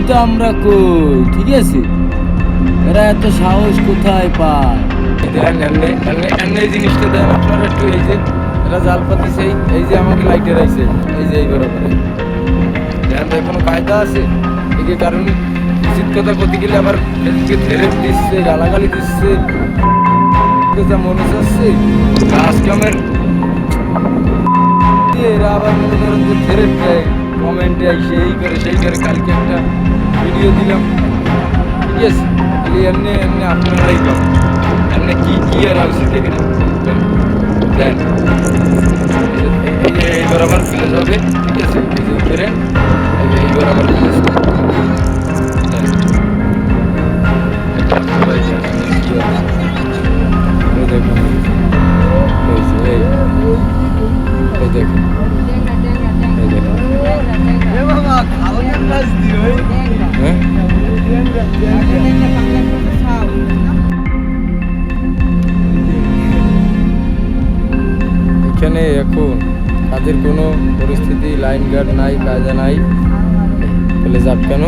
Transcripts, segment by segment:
তো আমরা কই, ঠিক আছে? এরা এত সাহস কোথায় পায়? এমনি জিনিসটা দেন আপনারা একটু। এই যে এরা জাল পাতিছে, এই যে আমাকে লাইটের আইছে, এই যে এই বরাবরে দেখেন তো কোনো কায়দা আছে? এই যে কারণ উচিত কথা করতে গেলে আবার এদিকে ধেরে দিচ্ছে, গালাগালি দিচ্ছে, যা মনে চাচ্ছে কাজ কামের এরা আবার মনে করেন যে ধেরে দেয়, কমেন্টে আইসে এই করে সেই করে। কালকে একটা ভিডিও দিলাম, ঠিক আছে? এমনি এমনি আপনারাই পাবেন। এমনি কি আর আছে দেখে দেন, এই বরাবর ফিলে যাবে, ঠিক আছে? এই যে উপরে এই বরাবর ফিলে দেখুন, এই দেখুন, এই দেখুন, হ্যাঁ এখানে এখন কাজের কোনো পরিস্থিতি, লাইন গার্ড নাই, কাজে নাই, বলে যাক কেন?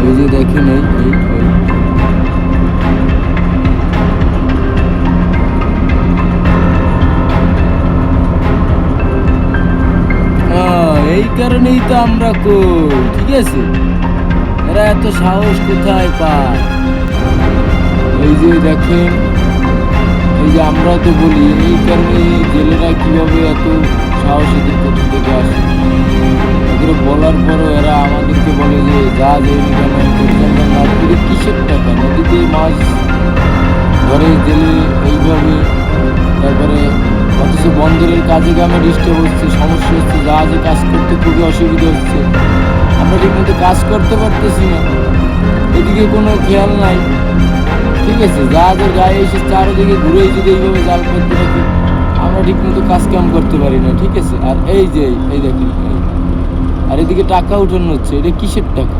এই যে দেখেন, এই কারণেই তো আমরা কই, ঠিক আছে? এরা এত সাহস কোথায় পায়? এই যে দেখেন, এই যে আমরা তো বলি, এই কারণে জেলেরা কিভাবে এত সাহস এদের কোথা থেকে আসে। এগুলো বলার পরও এরা আমাদেরকে বলে যে যা যাই কেন নদীতে কিসের টাকা, নদীতে মাছ ধরে জেলে এইভাবে। তারপরে অথচ বন্দরের কাজে গ্রামে ডিস্টার্ব হচ্ছে, সমস্যা হচ্ছে, জাহাজে কাজ করতে খুবই অসুবিধা হচ্ছে। আমরা ঠিকমতো কাজ করতে পারতেছি না, এদিকে কোনো খেয়াল নাই, ঠিক আছে? জাহাজের গায়ে এসে চারিদিকে ঘুরে যদি এইভাবে জাল করতে থাকি, আমরা ঠিকমতো কাজ কাম করতে পারি না, ঠিক আছে? আর এই যে এই দেখেন, আর এদিকে টাকা উঠানো হচ্ছে, এটা কিসের টাকা?